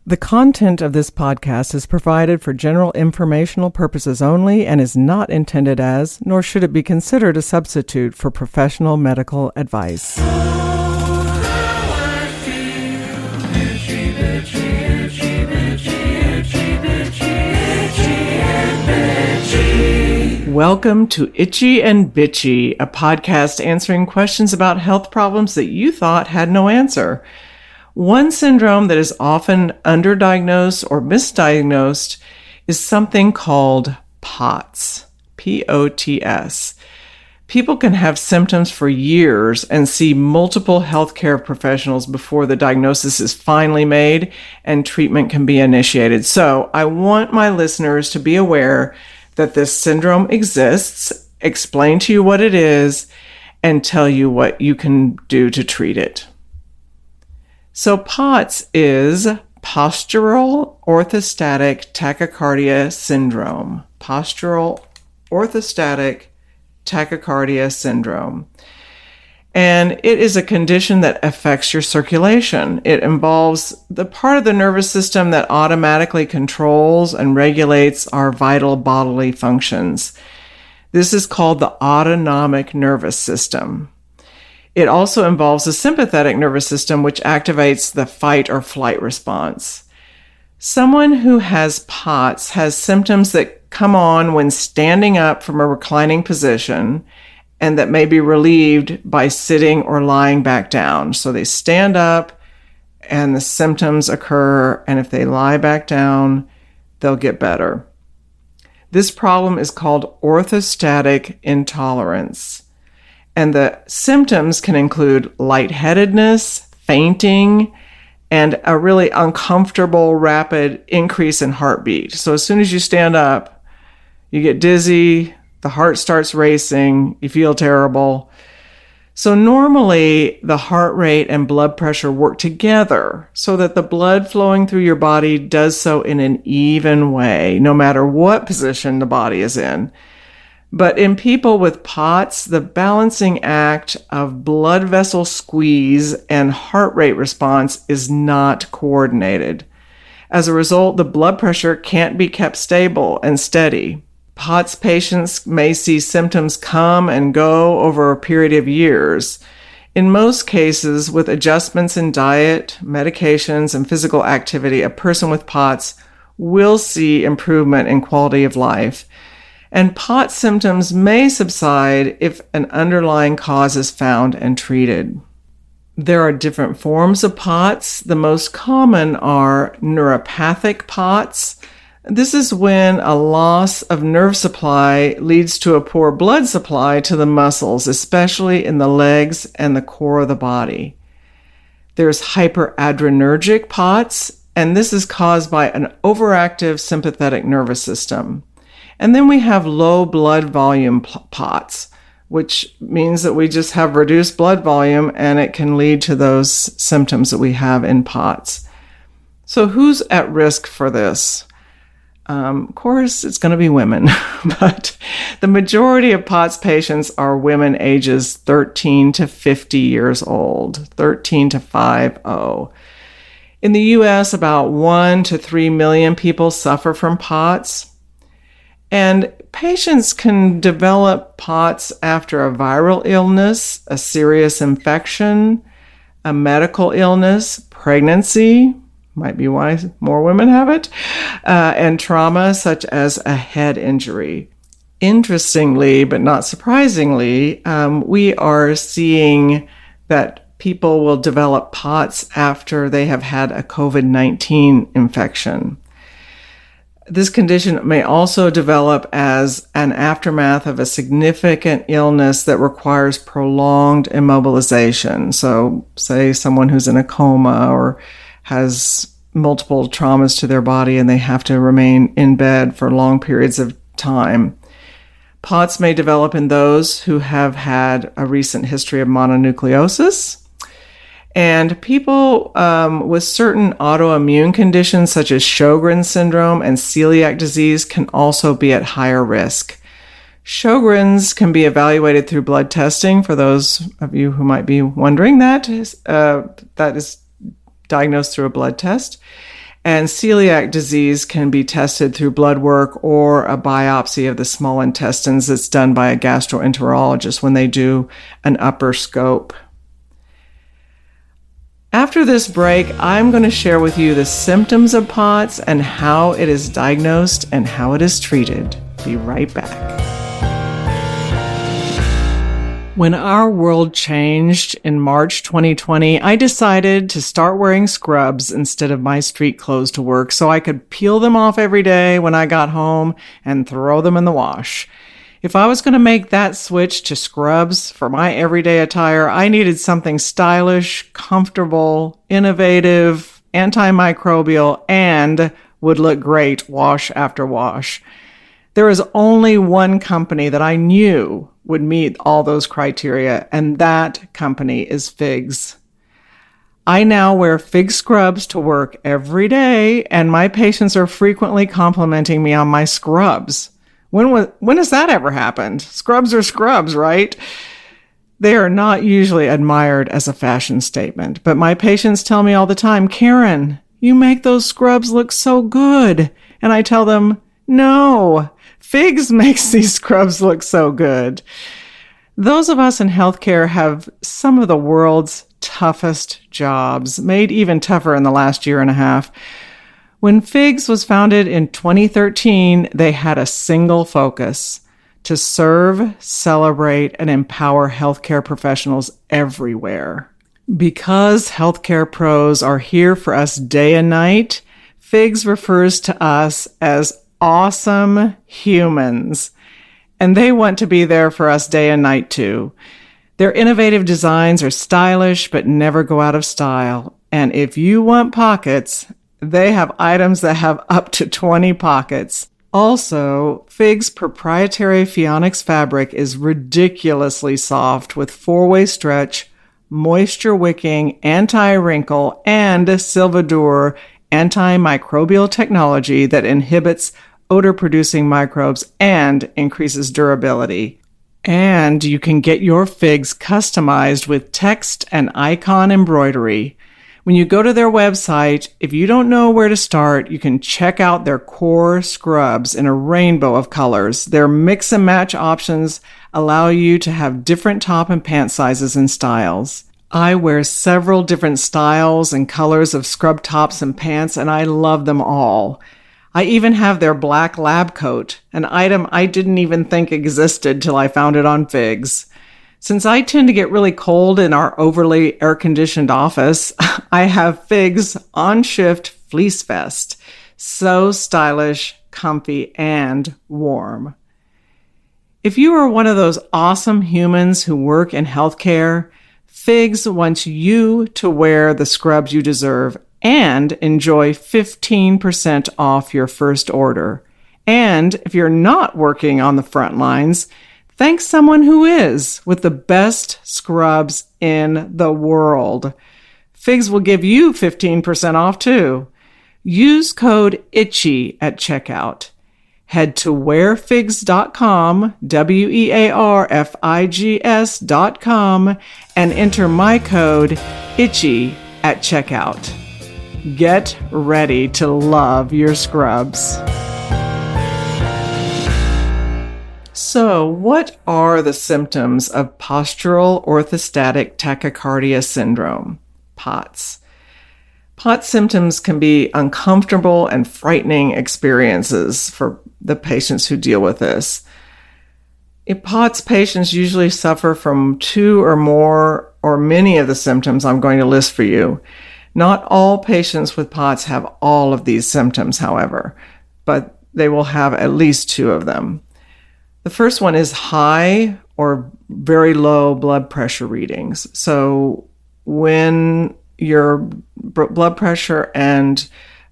The content of this podcast is provided for general informational purposes only and is not intended as, nor should it be considered a substitute for professional medical advice. Welcome to Itchy and Bitchy, a podcast answering questions about health problems that you thought had no answer. One syndrome that is often underdiagnosed or misdiagnosed is something called POTS, P-O-T-S. People can have symptoms for years and see multiple healthcare professionals before the diagnosis is finally made and treatment can be initiated. So I want my listeners to be aware that this syndrome exists, explain to you what it is, and tell you what you can do to treat it. So POTS is postural orthostatic tachycardia syndrome. Postural orthostatic tachycardia syndrome. And it is a condition that affects your circulation. It involves the part of the nervous system that automatically controls and regulates our vital bodily functions. This is called the autonomic nervous system. It also involves the sympathetic nervous system, which activates the fight or flight response. Someone who has POTS has symptoms that come on when standing up from a reclining position and that may be relieved by sitting or lying back down. So they stand up and the symptoms occur, and if they lie back down, they'll get better. This problem is called orthostatic intolerance. And the symptoms can include lightheadedness, fainting, and a really uncomfortable, rapid increase in heartbeat. So as soon as you stand up, you get dizzy, the heart starts racing, you feel terrible. So normally, the heart rate and blood pressure work together so that the blood flowing through your body does so in an even way, no matter what position the body is in. But in people with POTS, the balancing act of blood vessel squeeze and heart rate response is not coordinated. As a result, the blood pressure can't be kept stable and steady. POTS patients may see symptoms come and go over a period of years. In most cases, with adjustments in diet, medications, and physical activity, a person with POTS will see improvement in quality of life. And POTS symptoms may subside if an underlying cause is found and treated. There are different forms of POTS. The most common are neuropathic POTS. This is when a loss of nerve supply leads to a poor blood supply to the muscles, especially in the legs and the core of the body. There's hyperadrenergic POTS, and this is caused by an overactive sympathetic nervous system. And then we have low blood volume POTS, which means that we just have reduced blood volume and it can lead to those symptoms that we have in POTS. So who's at risk for this? Of course, it's going to be women, but the majority of POTS patients are women ages 13 to 50 years old, 13 to 50. In the U.S., about 1 to 3 million people suffer from POTS. And patients can develop POTS after a viral illness, a serious infection, a medical illness, pregnancy, might be why more women have it, and trauma such as a head injury. Interestingly, but not surprisingly, we are seeing that people will develop POTS after they have had a COVID-19 infection. This condition may also develop as an aftermath of a significant illness that requires prolonged immobilization. So say someone who's in a coma or has multiple traumas to their body and they have to remain in bed for long periods of time. POTS may develop in those who have had a recent history of mononucleosis. And people with certain autoimmune conditions such as Sjogren's syndrome and celiac disease can also be at higher risk. Sjogren's can be evaluated through blood testing for those of you who might be wondering that. That is diagnosed through a blood test. And celiac disease can be tested through blood work or a biopsy of the small intestines that's done by a gastroenterologist when they do an upper scope. After this break, I'm going to share with you the symptoms of POTS and how it is diagnosed and how it is treated. Be right back. When our world changed in March 2020, I decided to start wearing scrubs instead of my street clothes to work so I could peel them off every day when I got home and throw them in the wash. If I was going to make that switch to scrubs for my everyday attire, I needed something stylish, comfortable, innovative, antimicrobial, and would look great wash after wash. There is only one company that I knew would meet all those criteria, and that company is Figs. I now wear Fig scrubs to work every day, and my patients are frequently complimenting me on my scrubs. When has that ever happened? Scrubs are scrubs, right? They are not usually admired as a fashion statement, but my patients tell me all the time, Karen, you make those scrubs look so good. And I tell them, no, Figs makes these scrubs look so good. Those of us in healthcare have some of the world's toughest jobs, made even tougher in the last year and a half. When Figs was founded in 2013, they had a single focus: to serve, celebrate, and empower healthcare professionals everywhere. Because healthcare pros are here for us day and night, Figs refers to us as awesome humans, and they want to be there for us day and night too. Their innovative designs are stylish but never go out of style, and if you want pockets, they have items that have up to 20 pockets. Also, Fig's proprietary Pheonix fabric is ridiculously soft with 4-way stretch, moisture wicking, anti-wrinkle, and Silvadur antimicrobial technology that inhibits odor-producing microbes and increases durability. And you can get your Figs customized with text and icon embroidery. When you go to their website, if you don't know where to start, you can check out their core scrubs in a rainbow of colors. Their mix and match options allow you to have different top and pant sizes and styles. I wear several different styles and colors of scrub tops and pants, and I love them all. I even have their black lab coat, an item I didn't even think existed till I found it on Figs. Since I tend to get really cold in our overly air-conditioned office, I have Figs on-shift fleece vest. So stylish, comfy, and warm. If you are one of those awesome humans who work in healthcare, Figs wants you to wear the scrubs you deserve and enjoy 15% off your first order. And if you're not working on the front lines, thank someone who is with the best scrubs in the world. Figs will give you 15% off too. Use code ITCHY at checkout. Head to wearfigs.com, wearfigs.com, and enter my code ITCHY at checkout. Get ready to love your scrubs. So, what are the symptoms of postural orthostatic tachycardia syndrome, POTS? POTS symptoms can be uncomfortable and frightening experiences for the patients who deal with this. POTS patients usually suffer from 2 or more or many of the symptoms I'm going to list for you. Not all patients with POTS have all of these symptoms, however, but they will have at least 2 of them. The first one is high or very low blood pressure readings. So when your blood pressure and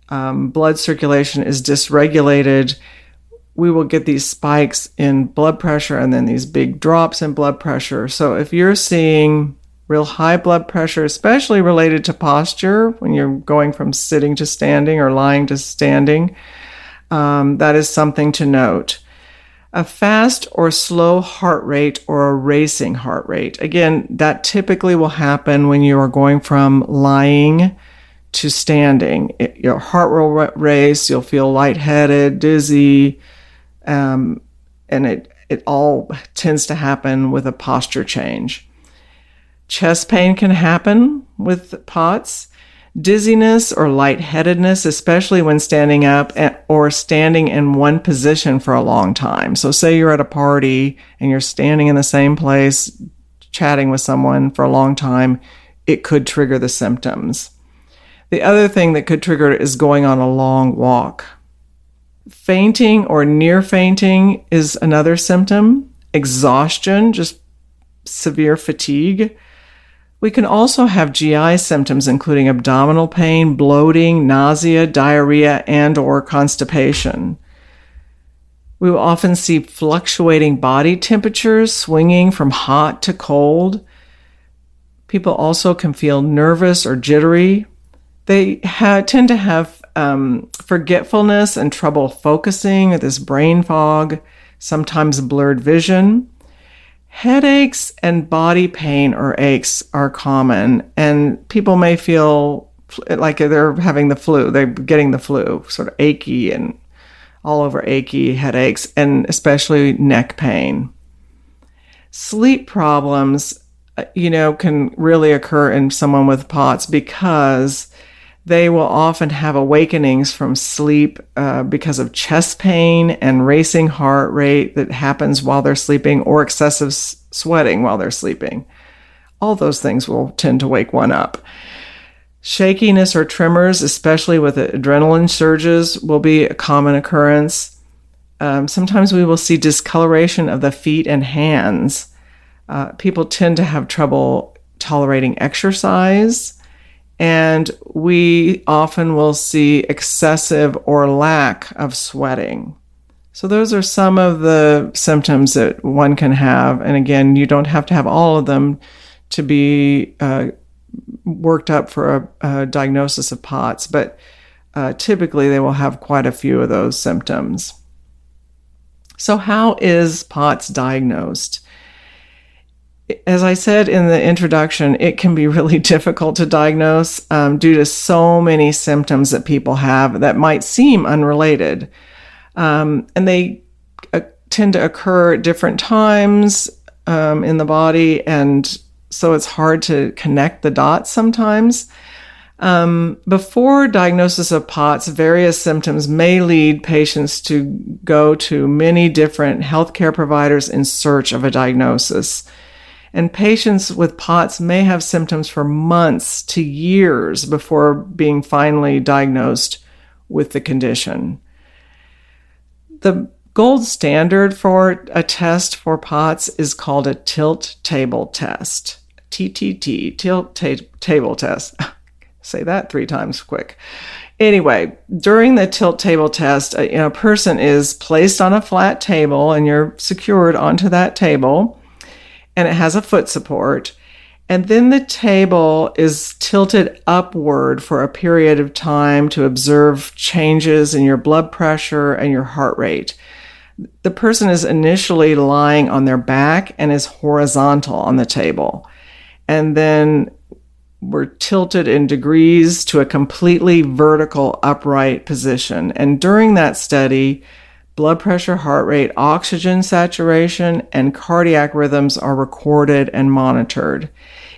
blood circulation is dysregulated, we will get these spikes in blood pressure and then these big drops in blood pressure. So if you're seeing real high blood pressure, especially related to posture, when you're going from sitting to standing or lying to standing, that is something to note. A fast or slow heart rate or a racing heart rate. Again, that typically will happen when you are going from lying to standing. Your heart will race, you'll feel lightheaded, dizzy, and it all tends to happen with a posture change. Chest pain can happen with POTS. Dizziness or lightheadedness, especially when standing up or standing in one position for a long time. So say you're at a party and you're standing in the same place, chatting with someone for a long time, it could trigger the symptoms. The other thing that could trigger it is going on a long walk. Fainting or near fainting is another symptom. Exhaustion, just severe fatigue. We can also have GI symptoms, including abdominal pain, bloating, nausea, diarrhea, and/or constipation. We will often see fluctuating body temperatures, swinging from hot to cold. People also can feel nervous or jittery. They tend to have forgetfulness and trouble focusing, this brain fog, sometimes blurred vision. Headaches and body pain or aches are common, and people may feel like they're having the flu. They're getting the flu, sort of achy and all over achy headaches, and especially neck pain. Sleep problems, can really occur in someone with POTS because they will often have awakenings from sleep because of chest pain and racing heart rate that happens while they're sleeping, or excessive sweating while they're sleeping. All those things will tend to wake one up. Shakiness or tremors, especially with adrenaline surges, will be a common occurrence. Sometimes we will see discoloration of the feet and hands. People tend to have trouble tolerating exercise. And we often will see excessive or lack of sweating. So those are some of the symptoms that one can have. And again, you don't have to have all of them to be worked up for a diagnosis of POTS, but typically they will have quite a few of those symptoms. So how is POTS diagnosed? As I said in the introduction, it can be really difficult to diagnose due to so many symptoms that people have that might seem unrelated. And they tend to occur at different times in the body, and so it's hard to connect the dots sometimes. Before diagnosis of POTS, various symptoms may lead patients to go to many different healthcare providers in search of a diagnosis. And patients with POTS may have symptoms for months to years before being finally diagnosed with the condition. The gold standard for a test for POTS is called a tilt table test. TTT, tilt table test. Say that 3 times quick. Anyway, during the tilt table test, a person is placed on a flat table and you're secured onto that table, and it has a foot support. And then the table is tilted upward for a period of time to observe changes in your blood pressure and your heart rate. The person is initially lying on their back and is horizontal on the table. And then we're tilted in degrees to a completely vertical upright position. And during that study, blood pressure, heart rate, oxygen saturation, and cardiac rhythms are recorded and monitored.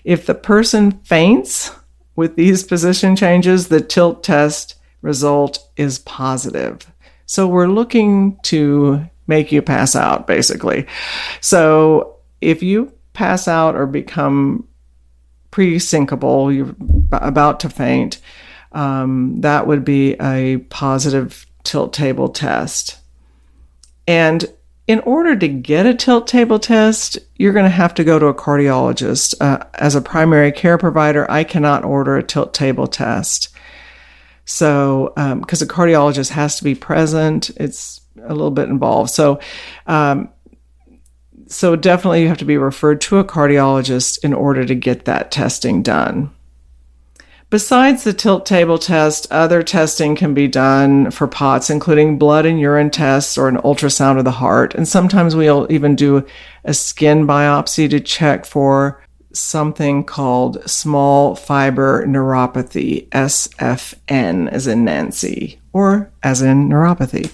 If the person faints with these position changes, the tilt test result is positive. So we're looking to make you pass out, basically. So if you pass out or become pre-syncopal, you're about to faint, that would be a positive tilt table test. And in order to get a tilt table test, you're going to have to go to a cardiologist. As a primary care provider, I cannot order a tilt table test. So, because a cardiologist has to be present, it's a little bit involved. So definitely you have to be referred to a cardiologist in order to get that testing done. Besides the tilt table test, other testing can be done for POTS, including blood and urine tests or an ultrasound of the heart. And sometimes we'll even do a skin biopsy to check for something called small fiber neuropathy, SFN, as in Nancy, or as in neuropathy.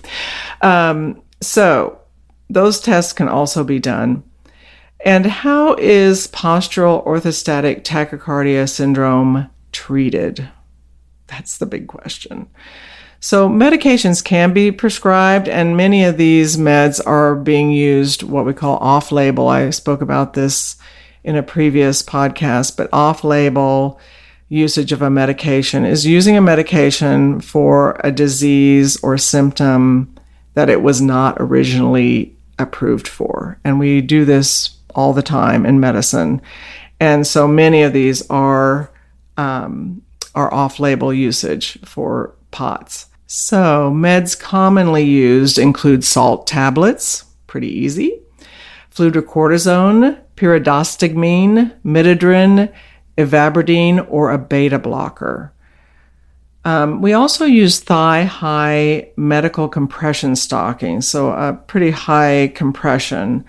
So those tests can also be done. And how is postural orthostatic tachycardia syndrome treated? That's the big question. So medications can be prescribed, and many of these meds are being used what we call off-label. I spoke about this in a previous podcast, but off-label usage of a medication is using a medication for a disease or symptom that it was not originally approved for. And we do this all the time in medicine. And so many of these are off-label usage for POTS. So meds commonly used include salt tablets, pretty easy, fludrocortisone, pyridostigmine, midodrine, ivabradine, or a beta blocker. We also use thigh-high medical compression stockings, so a pretty high compression.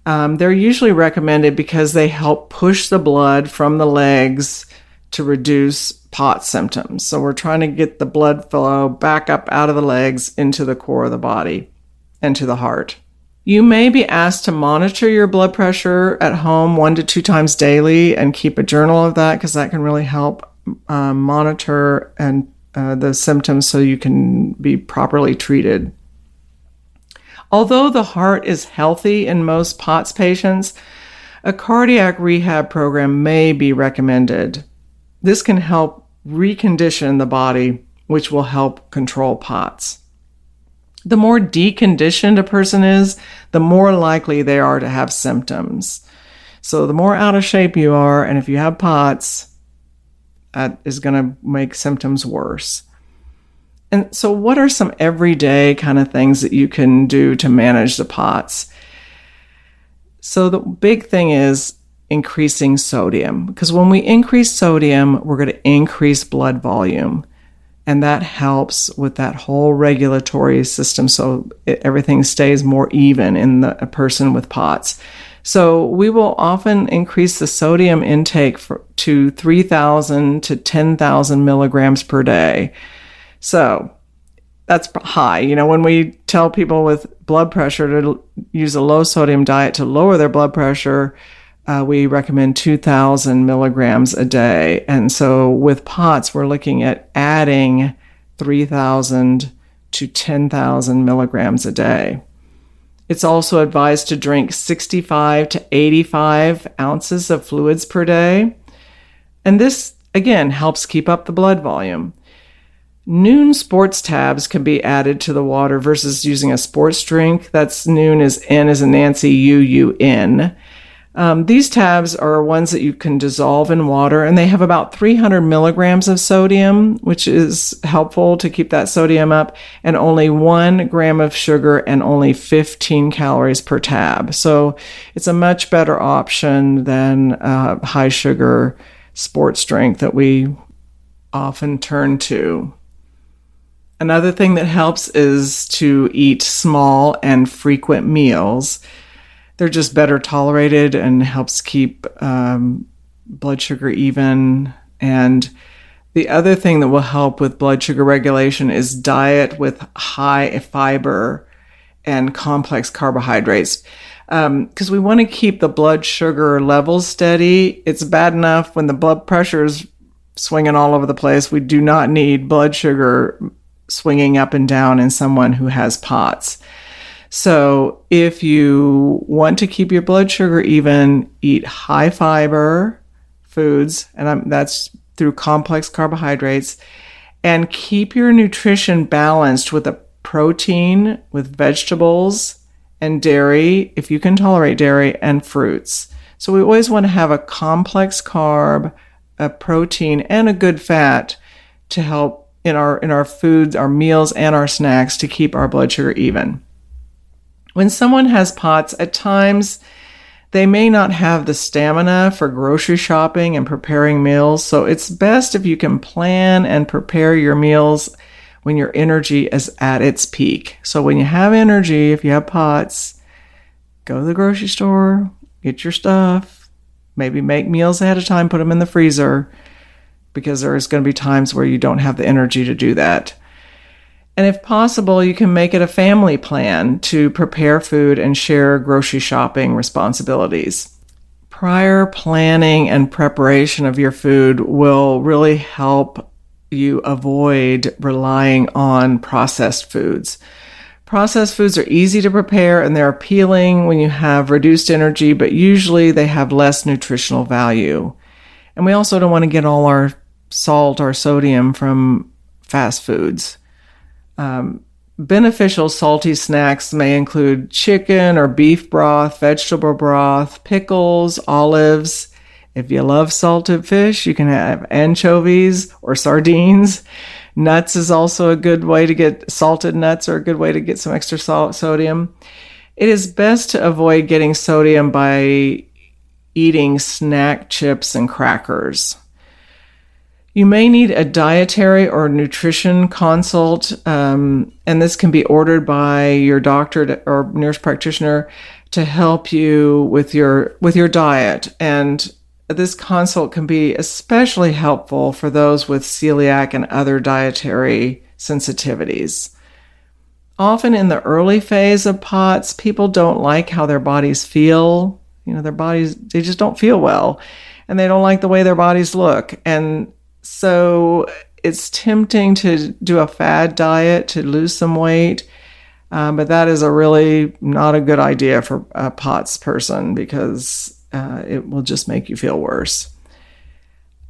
They're usually recommended because they help push the blood from the legs to reduce POTS symptoms. So we're trying to get the blood flow back up out of the legs into the core of the body and to the heart. You may be asked to monitor your blood pressure at home 1 to 2 times daily and keep a journal of that, because that can really help monitor and the symptoms so you can be properly treated. Although the heart is healthy in most POTS patients, a cardiac rehab program may be recommended. This can help recondition the body, which will help control POTS. The more deconditioned a person is, the more likely they are to have symptoms. So the more out of shape you are, and if you have POTS, that is going to make symptoms worse. And so what are some everyday kind of things that you can do to manage the POTS? So the big thing is increasing sodium, because when we increase sodium, we're going to increase blood volume, and that helps with that whole regulatory system, so everything stays more even in a person with POTS. So we will often increase the sodium intake to 3,000 to 10,000 milligrams per day. So that's high. You know, when we tell people with blood pressure to use a low sodium diet to lower their blood pressure, we recommend 2,000 milligrams a day. And so with POTS, we're looking at adding 3,000 to 10,000 milligrams a day. It's also advised to drink 65 to 85 ounces of fluids per day. And this, again, helps keep up the blood volume. Noon sports tabs can be added to the water versus using a sports drink. That's Noon is N as in Nancy, UUN. These tabs are ones that you can dissolve in water, and they have about 300 milligrams of sodium, which is helpful to keep that sodium up, and only 1 gram of sugar and only 15 calories per tab. So it's a much better option than high sugar sports drink that we often turn to. Another thing that helps is to eat small and frequent meals. They're just better tolerated and helps keep blood sugar even. And the other thing that will help with blood sugar regulation is diet with high fiber and complex carbohydrates. Because we want to keep the blood sugar levels steady. It's bad enough when the blood pressure is swinging all over the place. We do not need blood sugar swinging up and down in someone who has POTS. So if you want to keep your blood sugar even, eat high fiber foods, and that's through complex carbohydrates, and keep your nutrition balanced with a protein, with vegetables and dairy, if you can tolerate dairy, and fruits. So we always want to have a complex carb, a protein, and a good fat to help in our foods, our meals, and our snacks to keep our blood sugar even. When someone has POTS, at times they may not have the stamina for grocery shopping and preparing meals, so it's best if you can plan and prepare your meals when your energy is at its peak. So when you have energy, if you have POTS, go to the grocery store, get your stuff, Maybe make meals ahead of time, put them in the freezer, because there's going to be times where you don't have the energy to do that. And if possible, you can make it a family plan to prepare food and share grocery shopping responsibilities. Prior planning and preparation of your food will really help you avoid relying on processed foods. Processed foods are easy to prepare and they're appealing when you have reduced energy, but usually they have less nutritional value. And we also don't want to get all our salt or sodium from fast foods. Beneficial salty snacks may include chicken or beef broth, vegetable broth, pickles, olives. If you love salted fish, you can have anchovies or sardines. Nuts is also a good way to get salted nuts, or a good way to get some extra sodium. It is best to avoid getting sodium by eating snack chips and crackers. You may need a dietary or nutrition consult, and this can be ordered by your doctor or nurse practitioner to help you with your diet. And this consult can be especially helpful for those with celiac and other dietary sensitivities. Often in the early phase of POTS, people don't like how their bodies feel. Their bodies, they just don't feel well, and they don't like the way their bodies look. And so it's tempting to do a fad diet to lose some weight, but that is really not a good idea for a POTS person, because it will just make you feel worse.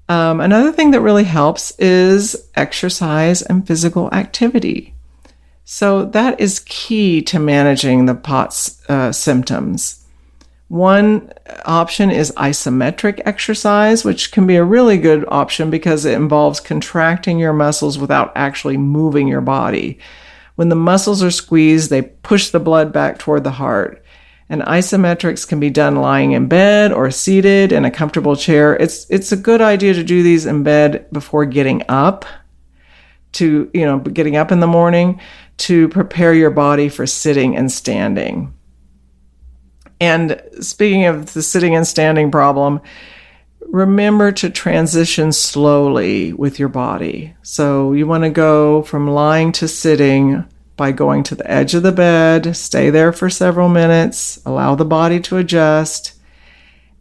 Another thing that really helps is exercise and physical activity. So that is key to managing the POTS symptoms. One option is isometric exercise, which can be a really good option because it involves contracting your muscles without actually moving your body. When the muscles are squeezed, they push the blood back toward the heart. And isometrics can be done lying in bed or seated in a comfortable chair. It's a good idea to do these in bed before getting up in the morning, to prepare your body for sitting and standing. And speaking of the sitting and standing problem, remember to transition slowly with your body. So you want to go from lying to sitting by going to the edge of the bed, stay there for several minutes, allow the body to adjust.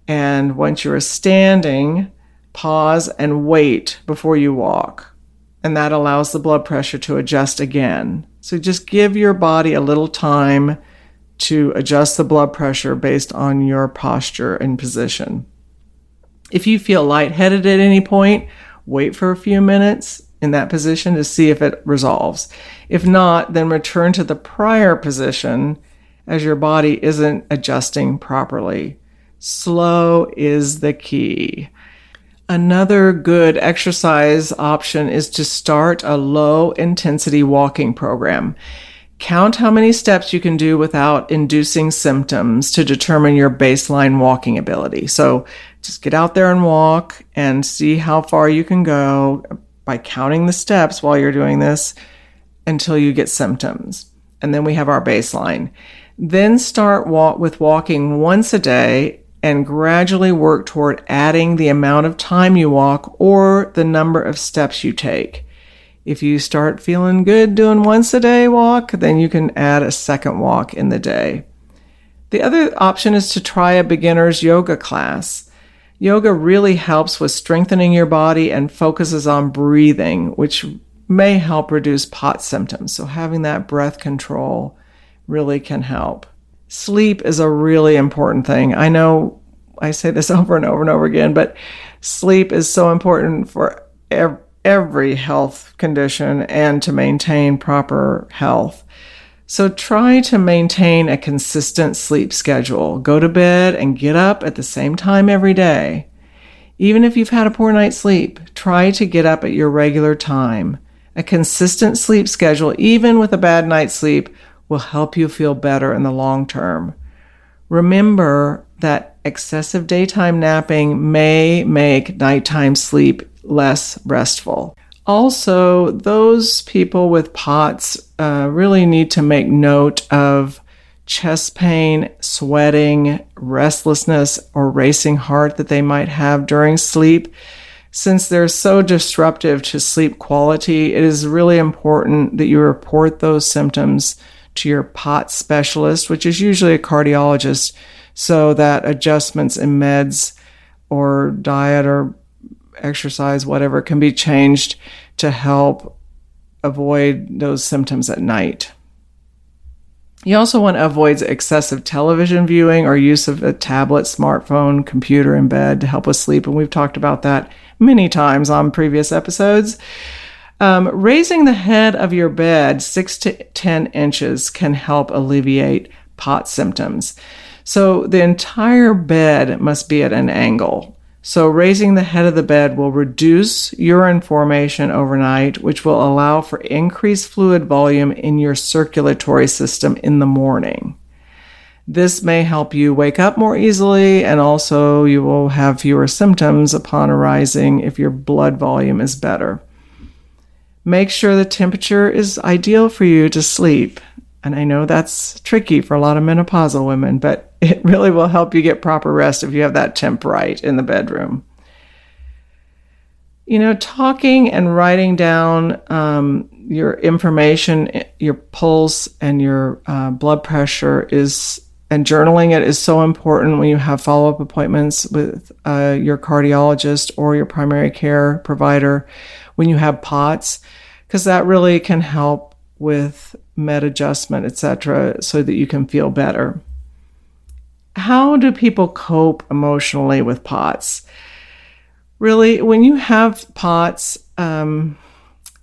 And once you're standing, pause and wait before you walk. And that allows the blood pressure to adjust again. So just give your body a little time to adjust the blood pressure based on your posture and position. If you feel lightheaded at any point, wait for a few minutes in that position to see if it resolves. If not, then return to the prior position as your body isn't adjusting properly. Slow is the key. Another good exercise option is to start a low-intensity walking program. Count how many steps you can do without inducing symptoms to determine your baseline walking ability. So just get out there and walk and see how far you can go by counting the steps while you're doing this until you get symptoms. And then we have our baseline. Then start with walking once a day and gradually work toward adding the amount of time you walk or the number of steps you take. If you start feeling good doing once a day walk, then you can add a second walk in the day. The other option is to try a beginner's yoga class. Yoga really helps with strengthening your body and focuses on breathing, which may help reduce POTS symptoms. So having that breath control really can help. Sleep is a really important thing. I know I say this over and over and over again, but sleep is so important for every health condition and to maintain proper health. So try to maintain a consistent sleep schedule. Go to bed and get up at the same time every day. Even if you've had a poor night's sleep, try to get up at your regular time. A consistent sleep schedule, even with a bad night's sleep, will help you feel better in the long term. Remember that excessive daytime napping may make nighttime sleep less restful. Also, those people with POTS really need to make note of chest pain, sweating, restlessness, or racing heart that they might have during sleep. Since they're so disruptive to sleep quality, it is really important that you report those symptoms to your POTS specialist, which is usually a cardiologist, so that adjustments in meds or diet or exercise, whatever, can be changed to help avoid those symptoms at night. You also want to avoid excessive television viewing or use of a tablet, smartphone, computer in bed to help with sleep. And we've talked about that many times on previous episodes. Raising the head of your bed 6 to 10 inches can help alleviate POTS symptoms. So the entire bed must be at an angle. So raising the head of the bed will reduce urine formation overnight, which will allow for increased fluid volume in your circulatory system in the morning. This may help you wake up more easily, and also you will have fewer symptoms upon arising if your blood volume is better. Make sure the temperature is ideal for you to sleep. And I know that's tricky for a lot of menopausal women, but it really will help you get proper rest if you have that temp right in the bedroom. Talking and writing down your information, your pulse and your blood pressure and journaling it is so important when you have follow-up appointments with your cardiologist or your primary care provider when you have POTS, because that really can help with med adjustment, etc., so that you can feel better. How do people cope emotionally with POTS? Really, when you have POTS,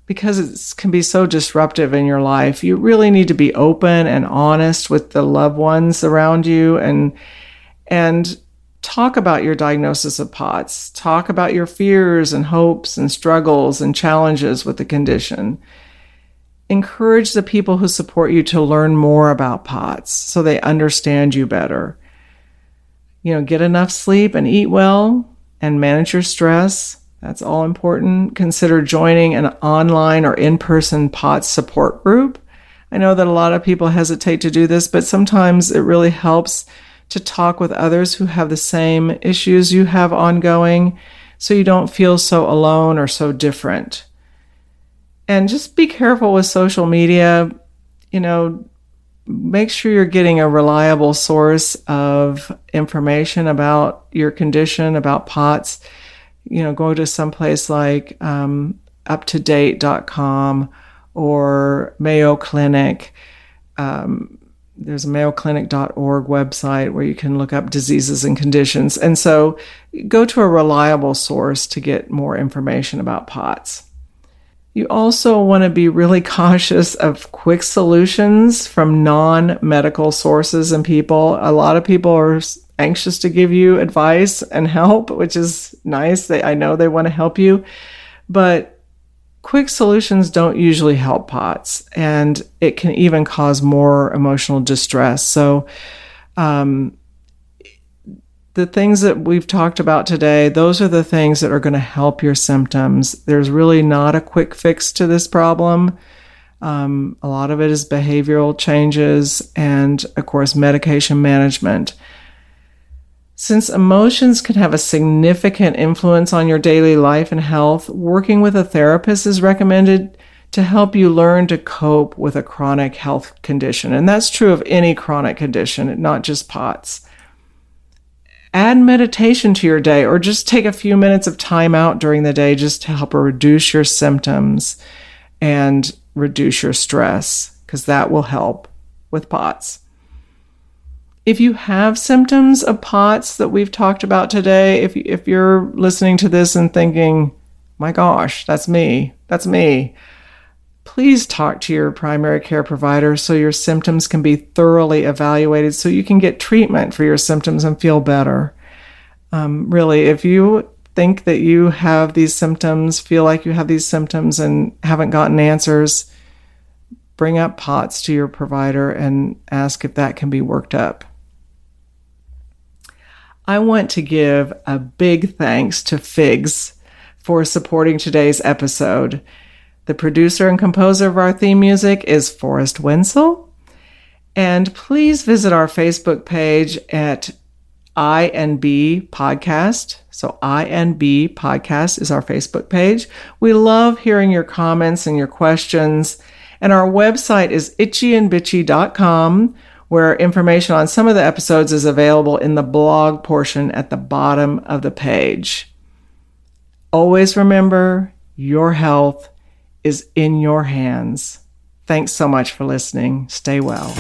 because it can be so disruptive in your life, you really need to be open and honest with the loved ones around you and talk about your diagnosis of POTS. Talk about your fears and hopes and struggles and challenges with the condition. Encourage the people who support you to learn more about POTS so they understand you better. Get enough sleep and eat well and manage your stress. That's all important. Consider joining an online or in-person POTS support group. I know that a lot of people hesitate to do this, but sometimes it really helps to talk with others who have the same issues you have ongoing, so you don't feel so alone or so different. And just be careful with social media. Make sure you're getting a reliable source of information about your condition, about POTS. Go to someplace like uptodate.com or Mayo Clinic. There's a mayoclinic.org website where you can look up diseases and conditions. And so go to a reliable source to get more information about POTS. You also want to be really cautious of quick solutions from non-medical sources and people. A lot of people are anxious to give you advice and help, which is nice. I know they want to help you, but quick solutions don't usually help POTS, and it can even cause more emotional distress. So the things that we've talked about today, those are the things that are going to help your symptoms. There's really not a quick fix to this problem. A lot of it is behavioral changes and, of course, medication management. Since emotions can have a significant influence on your daily life and health, working with a therapist is recommended to help you learn to cope with a chronic health condition. And that's true of any chronic condition, not just POTS. Add meditation to your day, or just take a few minutes of time out during the day just to help reduce your symptoms and reduce your stress, because that will help with POTS. If you have symptoms of POTS that we've talked about today, if you're listening to this and thinking, my gosh, that's me, please talk to your primary care provider so your symptoms can be thoroughly evaluated so you can get treatment for your symptoms and feel better. Really, if you think that you have these symptoms, feel like you have these symptoms and haven't gotten answers, bring up POTS to your provider and ask if that can be worked up. I want to give a big thanks to Figs for supporting today's episode. The producer and composer of our theme music is Forrest Wenzel, And please visit our Facebook page at INB Podcast. So INB Podcast is our Facebook page. We love hearing your comments and your questions. And our website is itchyandbitchy.com, where information on some of the episodes is available in the blog portion at the bottom of the page. Always remember, your health is in your hands. Thanks so much for listening. Stay well.